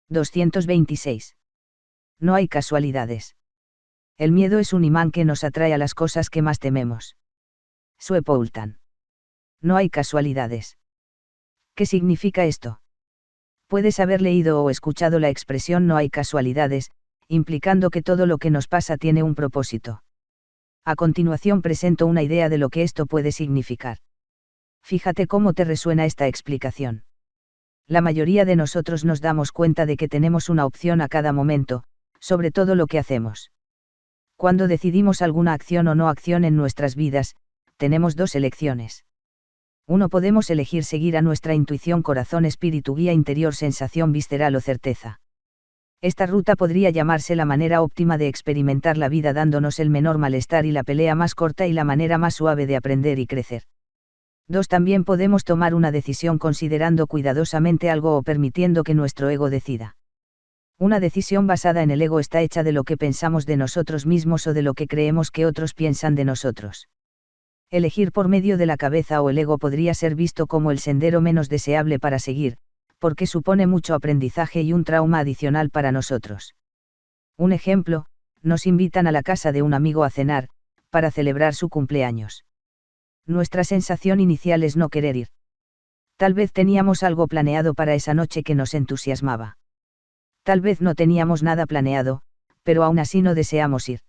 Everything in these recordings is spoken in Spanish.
226. No hay casualidades. El miedo es un imán que nos atrae a las cosas que más tememos. Sue Poulton. No hay casualidades. ¿Qué significa esto? Puedes haber leído o escuchado la expresión no hay casualidades, implicando que todo lo que nos pasa tiene un propósito. A continuación presento una idea de lo que esto puede significar. Fíjate cómo te resuena esta explicación. La mayoría de nosotros nos damos cuenta de que tenemos una opción a cada momento, sobre todo lo que hacemos. Cuando decidimos alguna acción o no acción en nuestras vidas, tenemos dos elecciones. Uno, podemos elegir seguir a nuestra intuición, corazón, espíritu, guía interior, sensación visceral o certeza. Esta ruta podría llamarse la manera óptima de experimentar la vida, dándonos el menor malestar y la pelea más corta y la manera más suave de aprender y crecer. 2. También podemos tomar una decisión considerando cuidadosamente algo o permitiendo que nuestro ego decida. Una decisión basada en el ego está hecha de lo que pensamos de nosotros mismos o de lo que creemos que otros piensan de nosotros. Elegir por medio de la cabeza o el ego podría ser visto como el sendero menos deseable para seguir, porque supone mucho aprendizaje y un trauma adicional para nosotros. Un ejemplo, nos invitan a la casa de un amigo a cenar, para celebrar su cumpleaños. Nuestra sensación inicial es no querer ir. Tal vez teníamos algo planeado para esa noche que nos entusiasmaba. Tal vez no teníamos nada planeado, pero aún así no deseamos ir.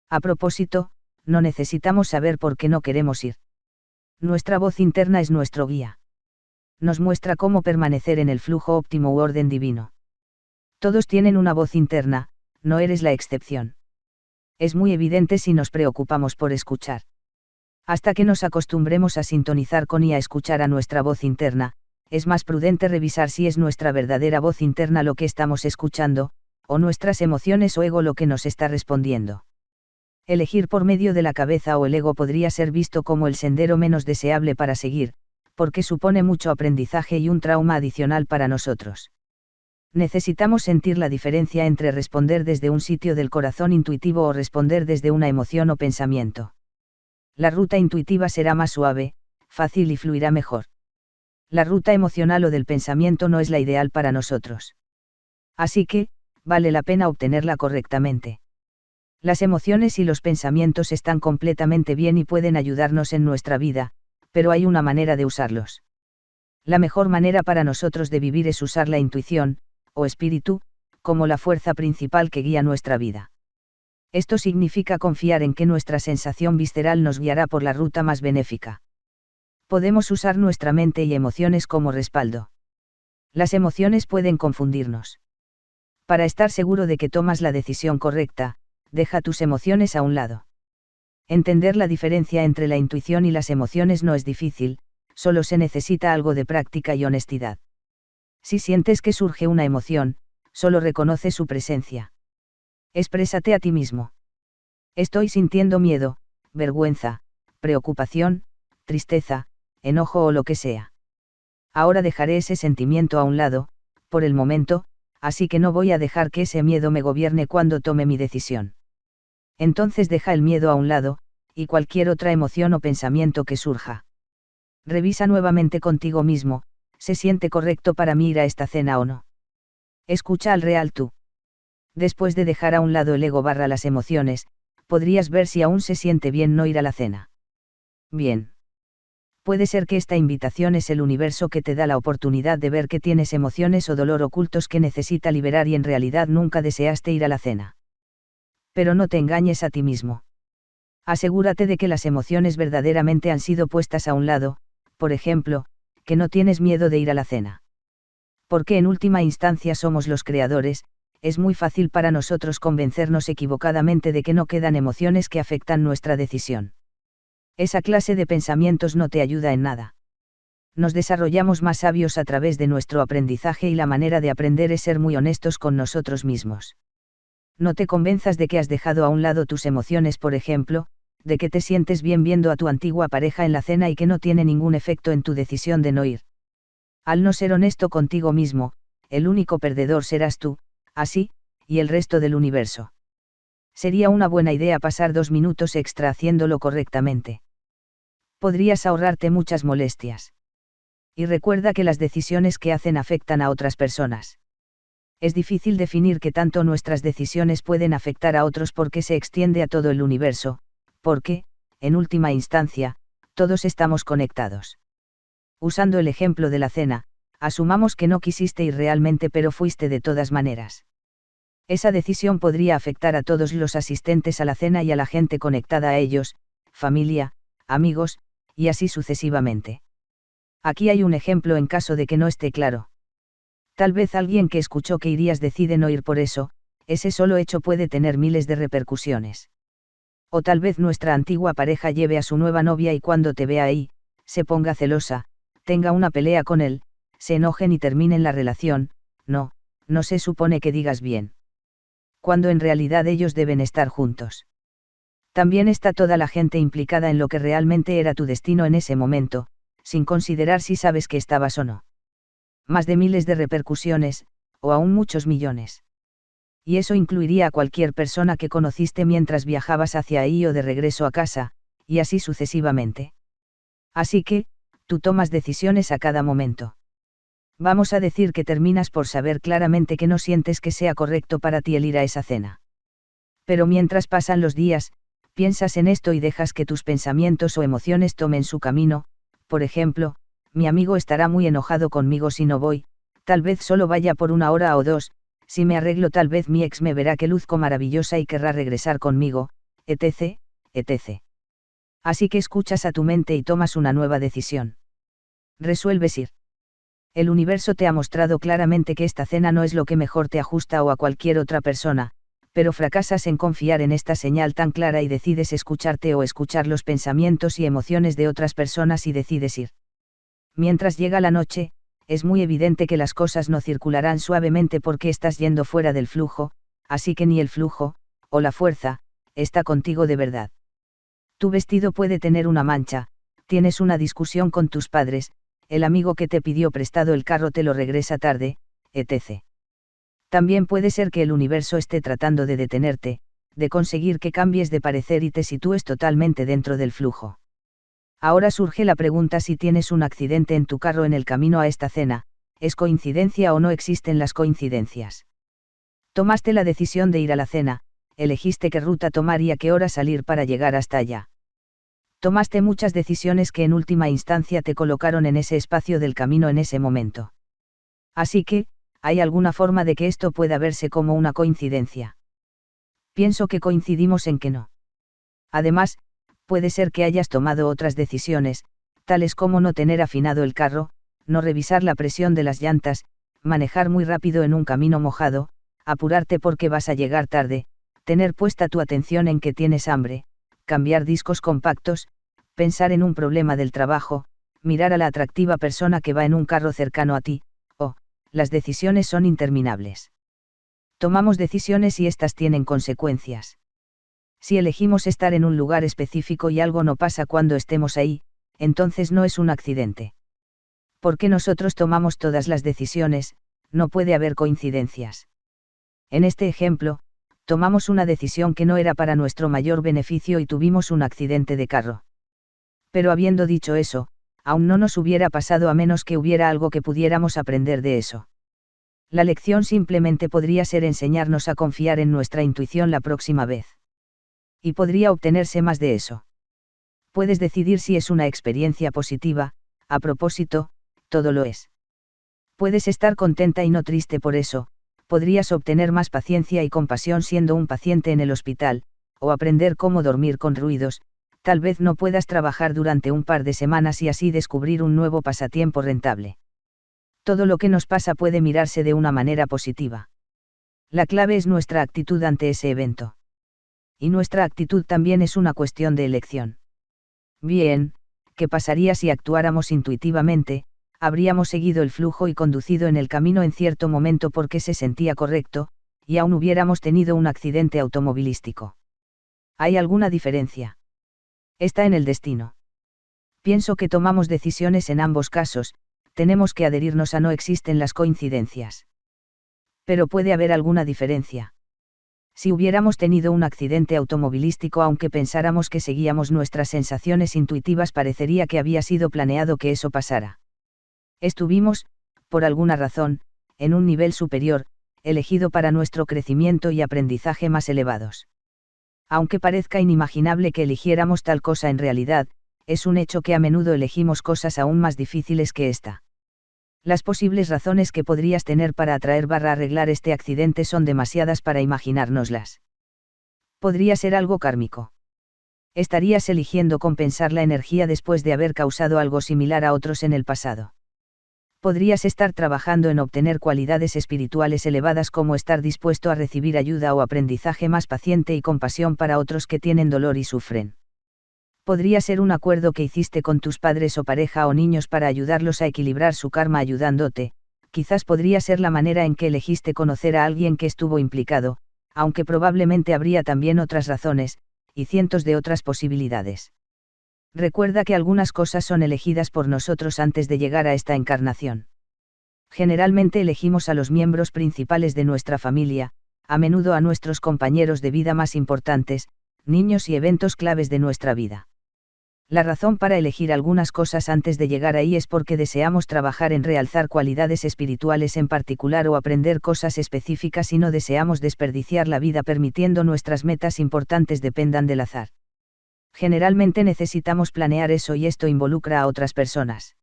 A propósito, no necesitamos saber por qué no queremos ir. Nuestra voz interna es nuestro guía. Nos muestra cómo permanecer en el flujo óptimo u orden divino. Todos tienen una voz interna, no eres la excepción. Es muy evidente si nos preocupamos por escuchar. Hasta que nos acostumbremos a sintonizar con y a escuchar a nuestra voz interna, es más prudente revisar si es nuestra verdadera voz interna lo que estamos escuchando, o nuestras emociones o ego lo que nos está respondiendo. Elegir por medio de la cabeza o el ego podría ser visto como el sendero menos deseable para seguir, porque supone mucho aprendizaje y un trauma adicional para nosotros. Necesitamos sentir la diferencia entre responder desde un sitio del corazón intuitivo o responder desde una emoción o pensamiento. La ruta intuitiva será más suave, fácil y fluirá mejor. La ruta emocional o del pensamiento no es la ideal para nosotros. Así que, vale la pena obtenerla correctamente. Las emociones y los pensamientos están completamente bien y pueden ayudarnos en nuestra vida, pero hay una manera de usarlos. La mejor manera para nosotros de vivir es usar la intuición, o espíritu, como la fuerza principal que guía nuestra vida. Esto significa confiar en que nuestra sensación visceral nos guiará por la ruta más benéfica. Podemos usar nuestra mente y emociones como respaldo. Las emociones pueden confundirnos. Para estar seguro de que tomas la decisión correcta, deja tus emociones a un lado. Entender la diferencia entre la intuición y las emociones no es difícil, solo se necesita algo de práctica y honestidad. Si sientes que surge una emoción, solo reconoce su presencia. Exprésate a ti mismo. Estoy sintiendo miedo, vergüenza, preocupación, tristeza, enojo o lo que sea. Ahora dejaré ese sentimiento a un lado, por el momento, así que no voy a dejar que ese miedo me gobierne cuando tome mi decisión. Entonces deja el miedo a un lado, y cualquier otra emoción o pensamiento que surja. Revisa nuevamente contigo mismo, ¿se siente correcto para mí ir a esta cena o no? Escucha al real tú. Después de dejar a un lado el ego / las emociones, podrías ver si aún se siente bien no ir a la cena. Bien. Puede ser que esta invitación es el universo que te da la oportunidad de ver que tienes emociones o dolor ocultos que necesita liberar y en realidad nunca deseaste ir a la cena. Pero no te engañes a ti mismo. Asegúrate de que las emociones verdaderamente han sido puestas a un lado, por ejemplo, que no tienes miedo de ir a la cena. Porque en última instancia somos los creadores, es muy fácil para nosotros convencernos equivocadamente de que no quedan emociones que afectan nuestra decisión. Esa clase de pensamientos no te ayuda en nada. Nos desarrollamos más sabios a través de nuestro aprendizaje y la manera de aprender es ser muy honestos con nosotros mismos. No te convenzas de que has dejado a un lado tus emociones, por ejemplo, de que te sientes bien viendo a tu antigua pareja en la cena y que no tiene ningún efecto en tu decisión de no ir. Al no ser honesto contigo mismo, el único perdedor serás tú, así, y el resto del universo. Sería una buena idea pasar 2 minutos extra haciéndolo correctamente. Podrías ahorrarte muchas molestias. Y recuerda que las decisiones que hacen afectan a otras personas. Es difícil definir qué tanto nuestras decisiones pueden afectar a otros porque se extiende a todo el universo, porque, en última instancia, todos estamos conectados. Usando el ejemplo de la cena, asumamos que no quisiste ir realmente pero fuiste de todas maneras. Esa decisión podría afectar a todos los asistentes a la cena y a la gente conectada a ellos, familia, amigos, y así sucesivamente. Aquí hay un ejemplo en caso de que no esté claro. Tal vez alguien que escuchó que irías decide no ir por eso, ese solo hecho puede tener miles de repercusiones. O tal vez nuestra antigua pareja lleve a su nueva novia y cuando te vea ahí, se ponga celosa, tenga una pelea con él, se enojen y terminen la relación. No se supone que digas bien. Cuando en realidad ellos deben estar juntos. También está toda la gente implicada en lo que realmente era tu destino en ese momento, sin considerar si sabes que estabas o no. Más de miles de repercusiones, o aún muchos millones. Y eso incluiría a cualquier persona que conociste mientras viajabas hacia ahí o de regreso a casa, y así sucesivamente. Así que, tú tomas decisiones a cada momento. Vamos a decir que terminas por saber claramente que no sientes que sea correcto para ti el ir a esa cena. Pero mientras pasan los días, piensas en esto y dejas que tus pensamientos o emociones tomen su camino. Por ejemplo, mi amigo estará muy enojado conmigo si no voy, tal vez solo vaya por 1 hora o 2, si me arreglo tal vez mi ex me verá que luzco maravillosa y querrá regresar conmigo, etc., etc. Así que escuchas a tu mente y tomas una nueva decisión. Resuelves ir. El universo te ha mostrado claramente que esta cena no es lo que mejor te ajusta o a cualquier otra persona, pero fracasas en confiar en esta señal tan clara y decides escucharte o escuchar los pensamientos y emociones de otras personas y decides ir. Mientras llega la noche, es muy evidente que las cosas no circularán suavemente porque estás yendo fuera del flujo, así que ni el flujo, o la fuerza, está contigo de verdad. Tu vestido puede tener una mancha, tienes una discusión con tus padres, el amigo que te pidió prestado el carro te lo regresa tarde, etc. También puede ser que el universo esté tratando de detenerte, de conseguir que cambies de parecer y te sitúes totalmente dentro del flujo. Ahora surge la pregunta si tienes un accidente en tu carro en el camino a esta cena, ¿es coincidencia o no existen las coincidencias? Tomaste la decisión de ir a la cena, elegiste qué ruta tomar y a qué hora salir para llegar hasta allá. Tomaste muchas decisiones que en última instancia te colocaron en ese espacio del camino en ese momento. Así que, ¿hay alguna forma de que esto pueda verse como una coincidencia? Pienso que coincidimos en que no. Además, puede ser que hayas tomado otras decisiones, tales como no tener afinado el carro, no revisar la presión de las llantas, manejar muy rápido en un camino mojado, apurarte porque vas a llegar tarde, tener puesta tu atención en que tienes hambre, cambiar discos compactos, pensar en un problema del trabajo, mirar a la atractiva persona que va en un carro cercano a ti, las decisiones son interminables. Tomamos decisiones y estas tienen consecuencias. Si elegimos estar en un lugar específico y algo no pasa cuando estemos ahí, entonces no es un accidente. Porque nosotros tomamos todas las decisiones, no puede haber coincidencias. En este ejemplo, tomamos una decisión que no era para nuestro mayor beneficio y tuvimos un accidente de carro. Pero habiendo dicho eso, aún no nos hubiera pasado a menos que hubiera algo que pudiéramos aprender de eso. La lección simplemente podría ser enseñarnos a confiar en nuestra intuición la próxima vez. Y podría obtenerse más de eso. Puedes decidir si es una experiencia positiva, a propósito, todo lo es. Puedes estar contenta y no triste por eso, podrías obtener más paciencia y compasión siendo un paciente en el hospital, o aprender cómo dormir con ruidos, tal vez no puedas trabajar durante un par de semanas y así descubrir un nuevo pasatiempo rentable. Todo lo que nos pasa puede mirarse de una manera positiva. La clave es nuestra actitud ante ese evento. Y nuestra actitud también es una cuestión de elección. Bien, ¿qué pasaría si actuáramos intuitivamente? Habríamos seguido el flujo y conducido en el camino en cierto momento porque se sentía correcto, y aún hubiéramos tenido un accidente automovilístico. ¿Hay alguna diferencia? Está en el destino. Pienso que tomamos decisiones en ambos casos, tenemos que adherirnos a no existen las coincidencias. Pero puede haber alguna diferencia. Si hubiéramos tenido un accidente automovilístico aunque pensáramos que seguíamos nuestras sensaciones intuitivas parecería que había sido planeado que eso pasara. Estuvimos, por alguna razón, en un nivel superior, elegido para nuestro crecimiento y aprendizaje más elevados. Aunque parezca inimaginable que eligiéramos tal cosa en realidad, es un hecho que a menudo elegimos cosas aún más difíciles que esta. Las posibles razones que podrías tener para atraer/arreglar este accidente son demasiadas para imaginárnoslas. Podría ser algo kármico. Estarías eligiendo compensar la energía después de haber causado algo similar a otros en el pasado. Podrías estar trabajando en obtener cualidades espirituales elevadas como estar dispuesto a recibir ayuda o aprendizaje más paciente y compasión para otros que tienen dolor y sufren. Podría ser un acuerdo que hiciste con tus padres o pareja o niños para ayudarlos a equilibrar su karma ayudándote, quizás podría ser la manera en que elegiste conocer a alguien que estuvo implicado, aunque probablemente habría también otras razones, y cientos de otras posibilidades. Recuerda que algunas cosas son elegidas por nosotros antes de llegar a esta encarnación. Generalmente elegimos a los miembros principales de nuestra familia, a menudo a nuestros compañeros de vida más importantes, niños y eventos claves de nuestra vida. La razón para elegir algunas cosas antes de llegar ahí es porque deseamos trabajar en realzar cualidades espirituales en particular o aprender cosas específicas y no deseamos desperdiciar la vida permitiendo nuestras metas importantes dependan del azar. Generalmente necesitamos planear eso y esto involucra a otras personas.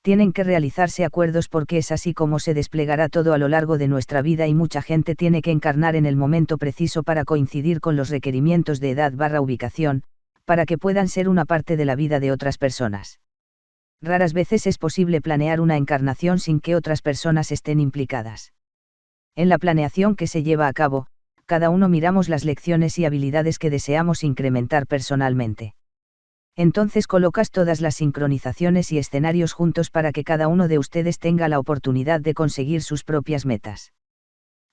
Tienen que realizarse acuerdos porque es así como se desplegará todo a lo largo de nuestra vida y mucha gente tiene que encarnar en el momento preciso para coincidir con los requerimientos de edad/ubicación, para que puedan ser una parte de la vida de otras personas. Raras veces es posible planear una encarnación sin que otras personas estén implicadas. En la planeación que se lleva a cabo, cada uno miramos las lecciones y habilidades que deseamos incrementar personalmente. Entonces colocas todas las sincronizaciones y escenarios juntos para que cada uno de ustedes tenga la oportunidad de conseguir sus propias metas.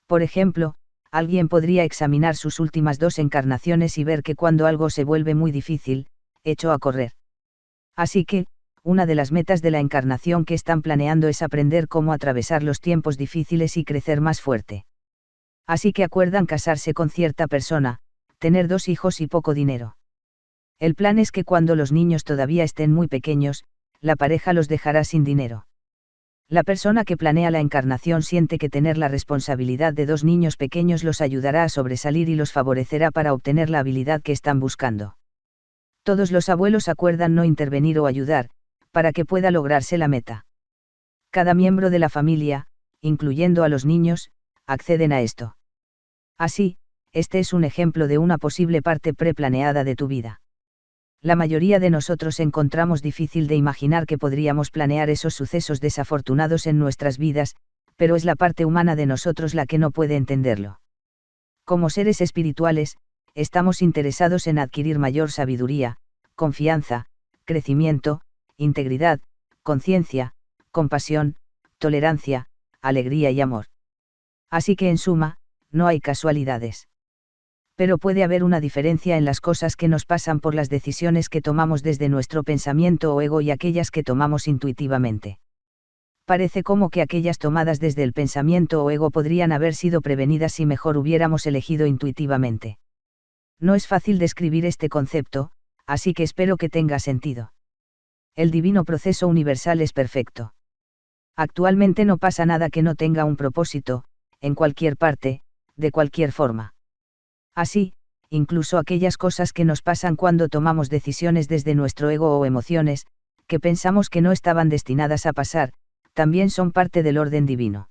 Por ejemplo, alguien podría examinar sus últimas 2 encarnaciones y ver que cuando algo se vuelve muy difícil, echó a correr. Así que, una de las metas de la encarnación que están planeando es aprender cómo atravesar los tiempos difíciles y crecer más fuerte. Así que acuerdan casarse con cierta persona, tener 2 hijos y poco dinero. El plan es que cuando los niños todavía estén muy pequeños, la pareja los dejará sin dinero. La persona que planea la encarnación siente que tener la responsabilidad de 2 niños pequeños los ayudará a sobresalir y los favorecerá para obtener la habilidad que están buscando. Todos los abuelos acuerdan no intervenir o ayudar, para que pueda lograrse la meta. Cada miembro de la familia, incluyendo a los niños, acceden a esto. Así, este es un ejemplo de una posible parte preplaneada de tu vida. La mayoría de nosotros encontramos difícil de imaginar que podríamos planear esos sucesos desafortunados en nuestras vidas, pero es la parte humana de nosotros la que no puede entenderlo. Como seres espirituales, estamos interesados en adquirir mayor sabiduría, confianza, crecimiento, integridad, conciencia, compasión, tolerancia, alegría y amor. Así que en suma, no hay casualidades. Pero puede haber una diferencia en las cosas que nos pasan por las decisiones que tomamos desde nuestro pensamiento o ego y aquellas que tomamos intuitivamente. Parece como que aquellas tomadas desde el pensamiento o ego podrían haber sido prevenidas si mejor hubiéramos elegido intuitivamente. No es fácil describir este concepto, así que espero que tenga sentido. El divino proceso universal es perfecto. Actualmente no pasa nada que no tenga un propósito, en cualquier parte, de cualquier forma. Así, incluso aquellas cosas que nos pasan cuando tomamos decisiones desde nuestro ego o emociones, que pensamos que no estaban destinadas a pasar, también son parte del orden divino.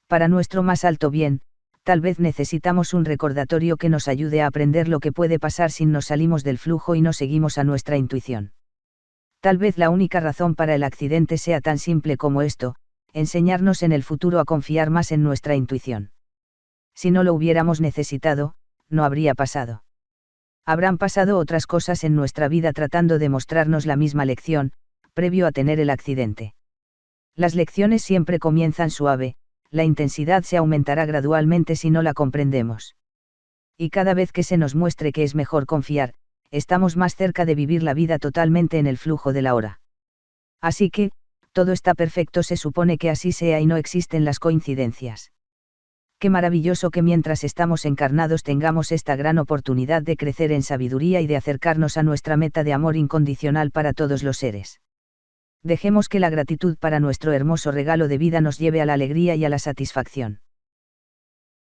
Para nuestro más alto bien, tal vez necesitamos un recordatorio que nos ayude a aprender lo que puede pasar si nos salimos del flujo y no seguimos a nuestra intuición. Tal vez la única razón para el accidente sea tan simple como esto, enseñarnos en el futuro a confiar más en nuestra intuición. Si no lo hubiéramos necesitado, no habría pasado. Habrán pasado otras cosas en nuestra vida tratando de mostrarnos la misma lección, previo a tener el accidente. Las lecciones siempre comienzan suave, la intensidad se aumentará gradualmente si no la comprendemos. Y cada vez que se nos muestre que es mejor confiar, estamos más cerca de vivir la vida totalmente en el flujo de la hora. Así que, todo está perfecto, se supone que así sea y no existen las coincidencias. Qué maravilloso que mientras estamos encarnados tengamos esta gran oportunidad de crecer en sabiduría y de acercarnos a nuestra meta de amor incondicional para todos los seres. Dejemos que la gratitud para nuestro hermoso regalo de vida nos lleve a la alegría y a la satisfacción.